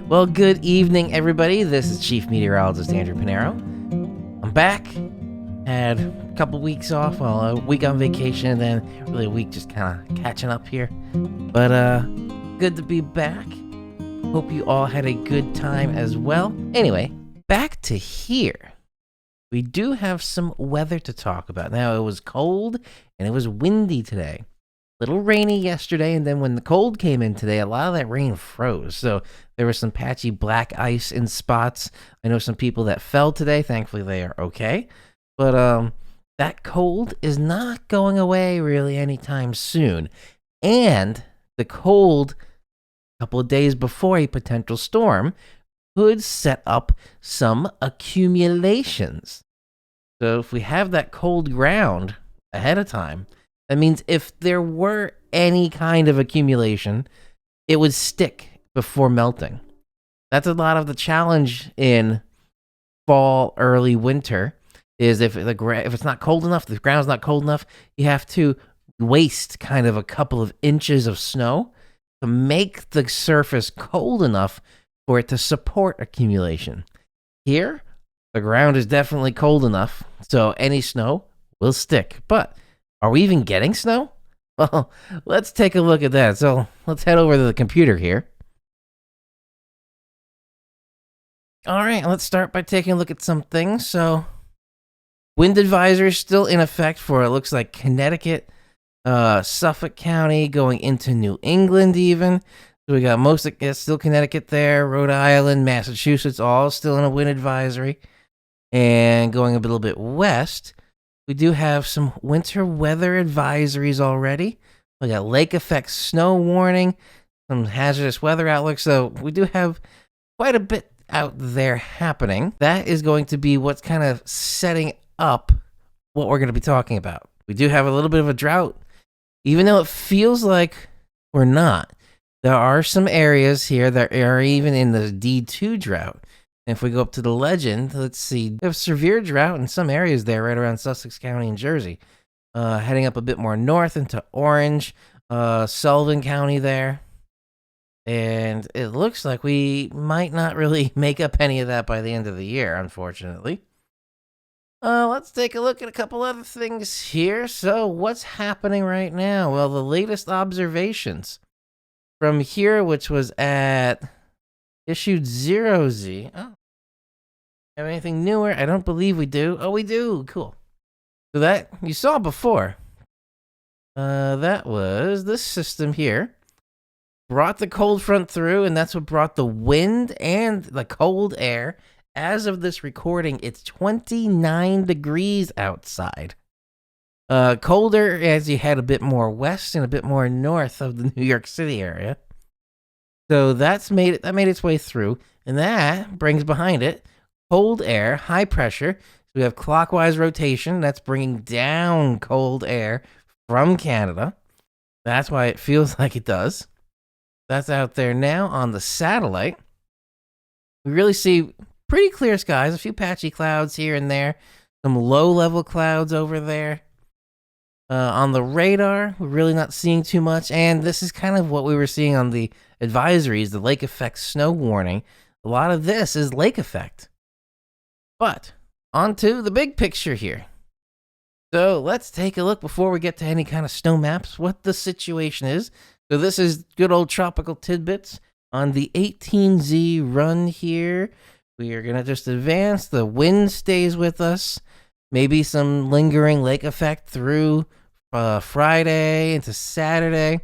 Well, good evening, everybody. This is Chief Meteorologist Andrew Pinero. I'm back. Had a couple weeks off, well, a week on vacation, and then really a week just kind of catching up here. But good to be back. Hope you all had a good time as well. Anyway, back to here. We do have some weather to talk about. Now, it was cold and it was windy today. Little rainy yesterday, and then when the cold came in today, a lot of that rain froze. So there was some patchy black ice in spots. I know some people that fell today. Thankfully, they are okay. But that cold is not going away really anytime soon. And the cold, a couple of days before a potential storm, could set up some accumulations. So if we have that cold ground ahead of time, that means if there were any kind of accumulation, it would stick before melting. That's a lot of the challenge in fall, early winter, is if it's not cold enough, the ground's not cold enough, you have to waste kind of a couple of inches of snow to make the surface cold enough for it to support accumulation. Here, the ground is definitely cold enough, so any snow will stick. But are we even getting snow? Well, let's take a look at that. So let's head over to the computer here. All right, let's start by taking a look at some things. So wind advisory is still in effect for, it looks like, Connecticut, Suffolk County, going into New England even. So we got most of it, still Connecticut there, Rhode Island, Massachusetts, all still in a wind advisory. And going a little bit west, we do have some winter weather advisories already. We got lake effect snow warning, some hazardous weather outlook. So we do have quite a bit out there happening. That is going to be what's kind of setting up what we're going to be talking about. We do have a little bit of a drought, even though it feels like we're not. There are some areas here that are even in the D2 drought. And if we go up to the legend, let's see, we have severe drought in some areas there, right around Sussex County and Jersey. Heading up a bit more north into Orange, Sullivan County there. And it looks like we might not really make up any of that by the end of the year, unfortunately. Let's take a look at a couple other things here. So what's happening right now? Well, the latest observations from here, which was at issued 0Z. Oh, have anything newer? I don't believe we do. Oh, we do. Cool. So that you saw before. That was this system here. Brought the cold front through, and that's what brought the wind and the cold air. As of this recording, it's 29 degrees outside. Colder as you head a bit more west and a bit more north of the New York City area. So that made its way through, and that brings behind it cold air, high pressure. So we have clockwise rotation. That's bringing down cold air from Canada. That's why it feels like it does. That's out there now on the satellite. We really see pretty clear skies, a few patchy clouds here and there, some low-level clouds over there. On the radar, we're really not seeing too much, and this is kind of what we were seeing on the advisories, the lake effect snow warning. A lot of this is lake effect. But on to the big picture here. So let's take a look before we get to any kind of snow maps, what the situation is. So this is good old tropical tidbits on the 18Z run here. We are going to just advance. The wind stays with us. Maybe some lingering lake effect through Friday into Saturday.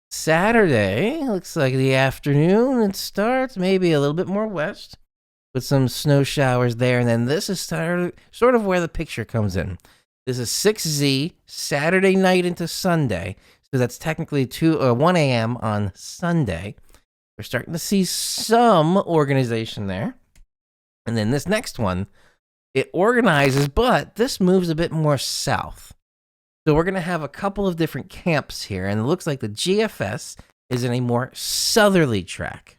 Saturday, looks like the afternoon, it starts maybe a little bit more west with some snow showers there. And then this is sort of where the picture comes in. This is 6Z, Saturday night into Sunday. So that's technically 1 a.m. on Sunday. We're starting to see some organization there. And then this next one, it organizes, but this moves a bit more south. So we're going to have a couple of different camps here, and it looks like the GFS is in a more southerly track.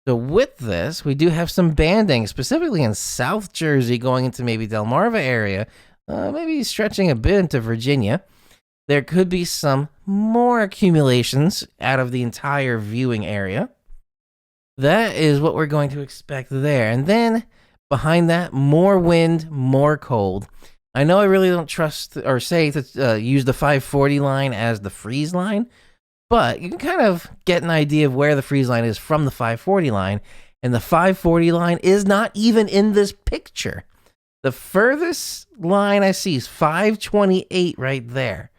So with this, we do have some banding, specifically in South Jersey, going into maybe Delmarva area, maybe stretching a bit into Virginia. There could be some more accumulations out of the entire viewing area. That is what we're going to expect there. And then behind that, more wind, more cold. I know I really don't trust or say to use the 540 line as the freeze line, but you can kind of get an idea of where the freeze line is from the 540 line. And the 540 line is not even in this picture. The furthest line I see is 528 right there.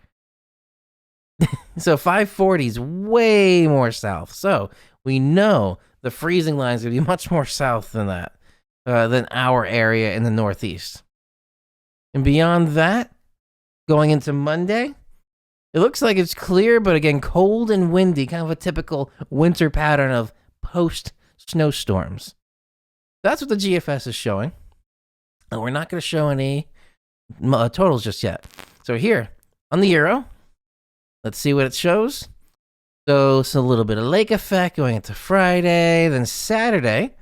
So 540 is way more south. So we know the freezing line is going to be much more south than that, than our area in the Northeast. And beyond that, going into Monday, it looks like it's clear, but again, cold and windy, kind of a typical winter pattern of post-snowstorms. That's what the GFS is showing. And we're not going to show any totals just yet. So here, on the Euro, let's see what it shows. So it's a little bit of lake effect going into Friday, then Saturday.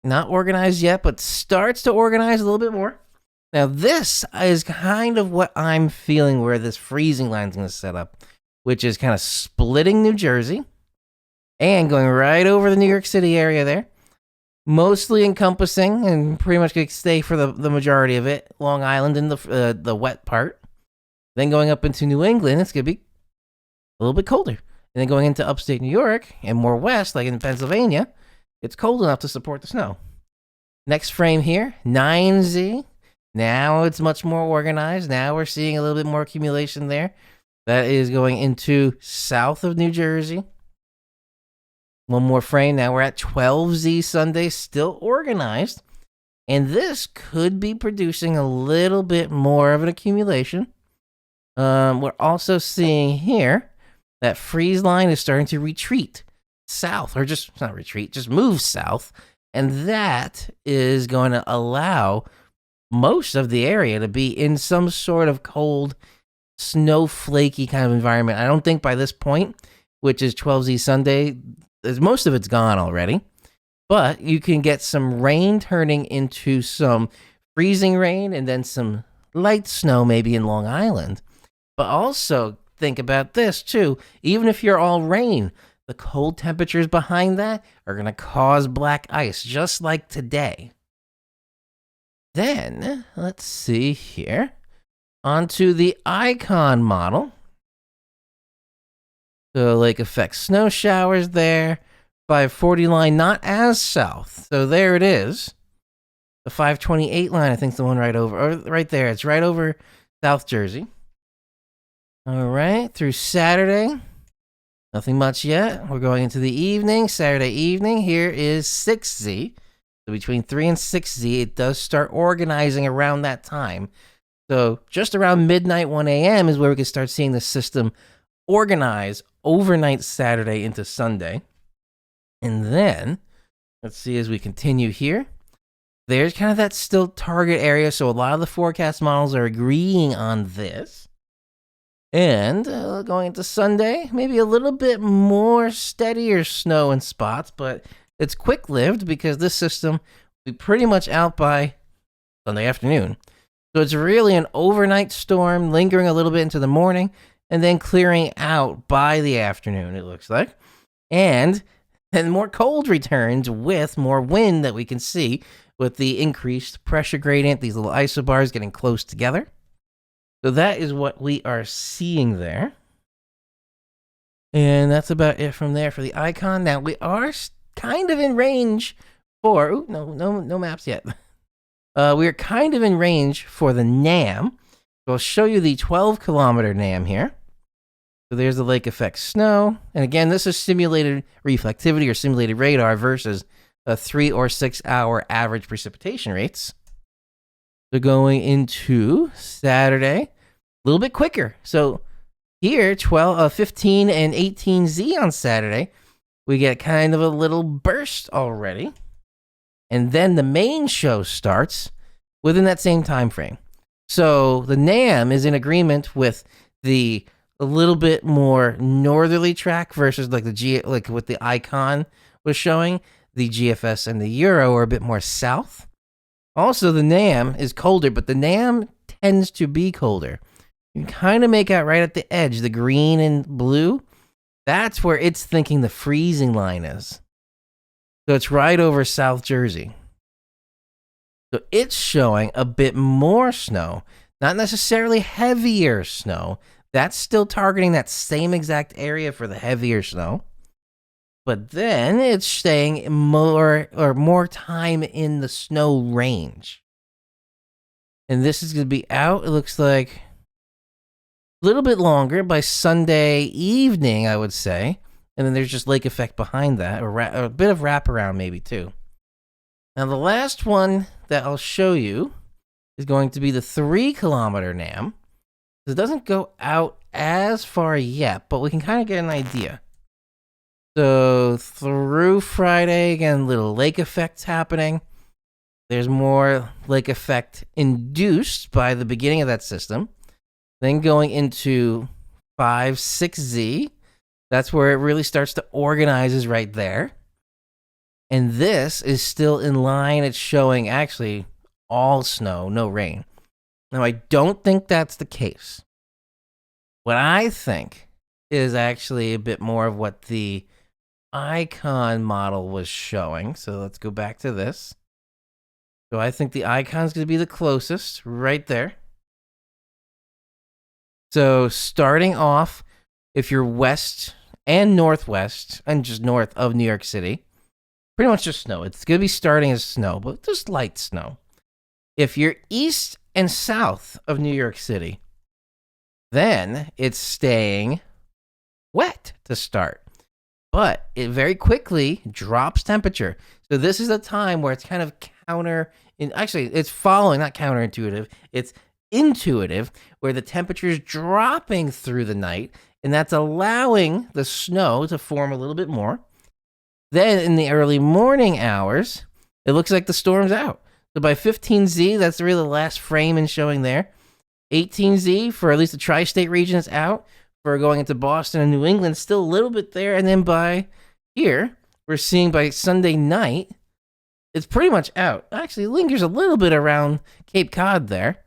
Not organized yet, but starts to organize a little bit more. Now, this is kind of what I'm feeling where this freezing line is going to set up, which is kind of splitting New Jersey and going right over the New York City area there, mostly encompassing and pretty much going to stay for the majority of it, Long Island in the wet part. Then going up into New England, it's going to be a little bit colder. And then going into upstate New York and more west, like in Pennsylvania, it's cold enough to support the snow. Next frame here, 9Z. Now it's much more organized. Now we're seeing a little bit more accumulation there. That is going into south of New Jersey. One more frame. Now we're at 12Z Sunday, still organized. And this could be producing a little bit more of an accumulation. We're also seeing here that freeze line is starting to retreat south, or just not retreat, just move south. And that is going to allow most of the area to be in some sort of cold, snowflakey kind of environment. I don't think by this point, which is 12Z Sunday, most of it's gone already. But you can get some rain turning into some freezing rain and then some light snow maybe in Long Island. But also think about this too. Even if you're all rain, the cold temperatures behind that are going to cause black ice, just like today. Then, let's see here. Onto the icon model. So lake effect snow showers there. 540 line not as south. So there it is. The 528 line, I think, is the one right over, or right there. It's right over South Jersey. All right, through Saturday. Nothing much yet. We're going into the evening. Saturday evening. Here is 6Z. So between 3 and 6Z, it does start organizing around that time. So just around midnight, 1 a.m. is where we can start seeing the system organize overnight Saturday into Sunday. And then, let's see as we continue here. There's kind of that still target area. So a lot of the forecast models are agreeing on this. And going into Sunday, maybe a little bit more steadier snow in spots, but it's quick-lived because this system will be pretty much out by Sunday afternoon. So it's really an overnight storm, lingering a little bit into the morning, and then clearing out by the afternoon, it looks like. And then more cold returns with more wind that we can see with the increased pressure gradient, these little isobars getting close together. So that is what we are seeing there. And that's about it from there for the icon. Now, we are kind of in range for... Ooh, no maps yet. We are kind of in range for the NAM. So I'll show you the 12-kilometer NAM here. So there's the lake effect snow. And again, this is simulated reflectivity or simulated radar versus a 3 or 6 hour average precipitation rates. So going into Saturday, a little bit quicker. So here, 15 and 18Z on Saturday, we get kind of a little burst already. And then the main show starts within that same time frame. So the NAM is in agreement with a little bit more northerly track versus like like what the icon was showing. The GFS and the Euro are a bit more south. Also, the NAM is colder, but the NAM tends to be colder. You can kind of make out right at the edge, the green and blue. That's where it's thinking the freezing line is. So it's right over South Jersey. So it's showing a bit more snow, not necessarily heavier snow. That's still targeting that same exact area for the heavier snow. But then it's staying more time in the snow range. And this is going to be out, it looks like, a little bit longer by Sunday evening, I would say. And then there's just lake effect behind that, or a bit of wraparound maybe too. Now the last one that I'll show you is going to be the 3-kilometer NAM. It doesn't go out as far yet, but we can kind of get an idea. So through Friday, again, little lake effects happening. There's more lake effect induced by the beginning of that system. Then going into 5-6Z, that's where it really starts to organize, is right there. And this is still in line. It's showing actually all snow, no rain. Now, I don't think that's the case. What I think is actually a bit more of what the icon model was showing. So let's go back to this. So I think the icon's going to be the closest right there. So starting off, if you're west and northwest and just north of New York City, pretty much just snow. It's going to be starting as snow, but just light snow. If you're east and south of New York City, then it's staying wet to start. But it very quickly drops temperature. So this is a time where it's kind of actually, it's following, not counterintuitive, it's intuitive, where the temperature is dropping through the night, and that's allowing the snow to form a little bit more. Then in the early morning hours, it looks like the storm's out. So by 15Z, that's really the last frame in showing there. 18Z, for at least the tri-state region, is out. For going into Boston and New England, still a little bit there. And then by here, we're seeing by Sunday night, it's pretty much out. Actually, it lingers a little bit around Cape Cod there,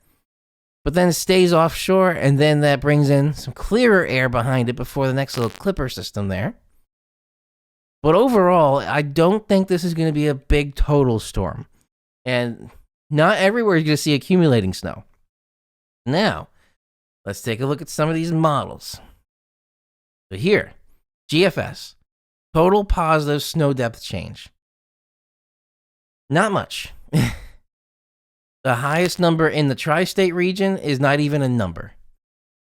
but then it stays offshore, and then that brings in some clearer air behind it before the next little clipper system there. But overall, I don't think this is going to be a big total storm. And not everywhere you're going to see accumulating snow. Now, let's take a look at some of these models. So here, GFS, total positive snow depth change. Not much. The highest number in the tri-state region is not even a number.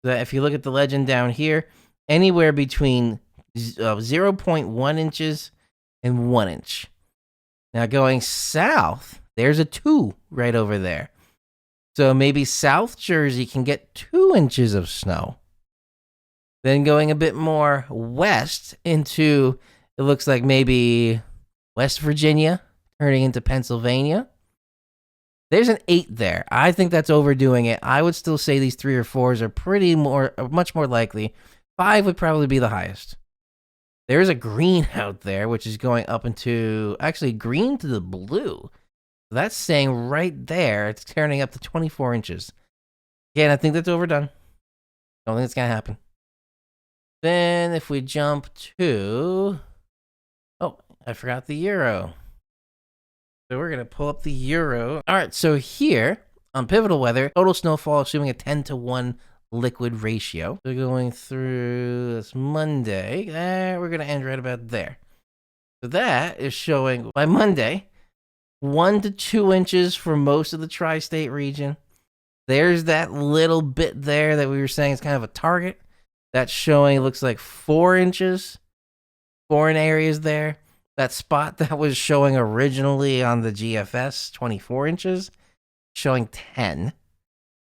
So if you look at the legend down here, anywhere between 0.1 inches and 1 inch. Now going south, there's a 2 right over there. So maybe South Jersey can get 2 inches of snow. Then going a bit more west into, it looks like maybe West Virginia, turning into Pennsylvania. There's an 8 there. I think that's overdoing it. I would still say these 3 or 4s are much more likely. 5 would probably be the highest. There's a green out there, which is going up into, actually green to the blue. That's saying right there, it's turning up to 24 inches. Again, I think that's overdone. Don't think it's going to happen. Then if we jump to, oh, I forgot the euro. So we're going to pull up the euro. All right, so here on Pivotal Weather, total snowfall assuming a 10-to-1 liquid ratio. So going through this Monday, we're going to end right about there. So that is showing by Monday, 1 to 2 inches for most of the tri-state region. There's that little bit there that we were saying is kind of a target. That's showing, looks like 4 inches. Foreign areas there. That spot that was showing originally on the GFS, 24 inches, showing 10.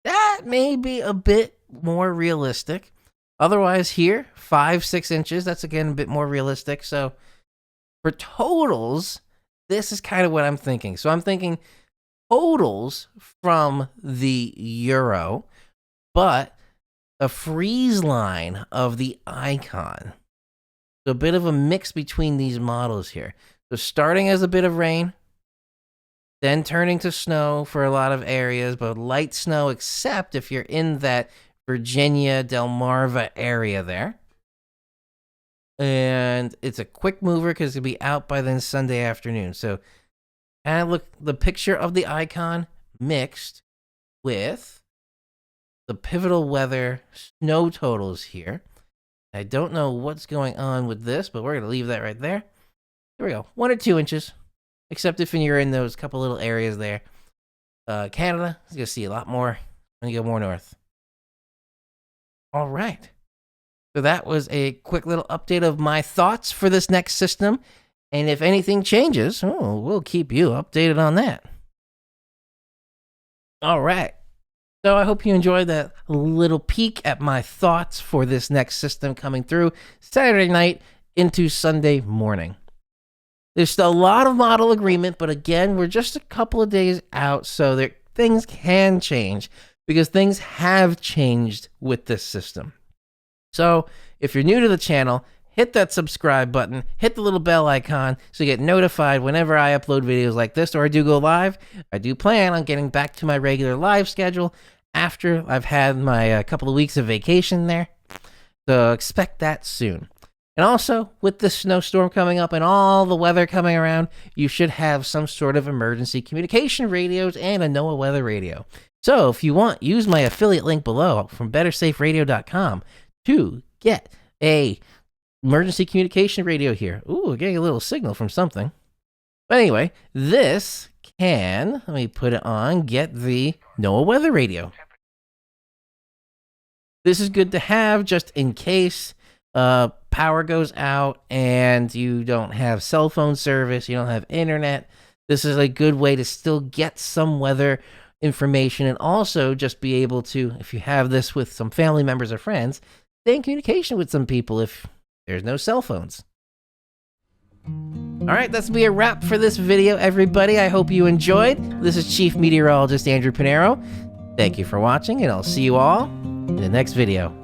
That may be a bit more realistic. Otherwise here, 5-6 inches. That's again a bit more realistic. So for totals, this is kind of what I'm thinking. So I'm thinking totals from the euro, but a freeze line of the icon. So a bit of a mix between these models here. So starting as a bit of rain, then turning to snow for a lot of areas, but light snow except if you're in that Virginia, Delmarva area there. and it's a quick mover because it'll be out by then Sunday afternoon. So, and look, the picture of the icon mixed with the pivotal weather snow totals here. I don't know what's going on with this, but we're going to leave that right there. There we go. 1 or 2 inches, except if you're in those couple little areas there. Canada is going to see a lot more when you go more north. All right. So that was a quick little update of my thoughts for this next system. And if anything changes, we'll keep you updated on that. All right. So I hope you enjoyed that little peek at my thoughts for this next system coming through Saturday night into Sunday morning. There's still a lot of model agreement, but again, we're just a couple of days out, so things can change because things have changed with this system. So if you're new to the channel, hit that subscribe button, hit the little bell icon so you get notified whenever I upload videos like this or I do go live. I do plan on getting back to my regular live schedule after I've had my couple of weeks of vacation there. So expect that soon. And also, with the snowstorm coming up and all the weather coming around, you should have some sort of emergency communication radios and a NOAA weather radio. So if you want, use my affiliate link below from bettersaferadio.com to get a emergency communication radio here. Ooh, getting a little signal from something. But anyway, this can, let me put it on, get the NOAA weather radio. This is good to have just in case power goes out and you don't have cell phone service, you don't have internet. This is a good way to still get some weather information and also just be able to, if you have this with some family members or friends, stay in communication with some people if there's no cell phones. All right, that's be a wrap for this video, everybody. I hope you enjoyed. This is Chief Meteorologist Andrew Pinero. Thank you for watching, and I'll see you all in the next video.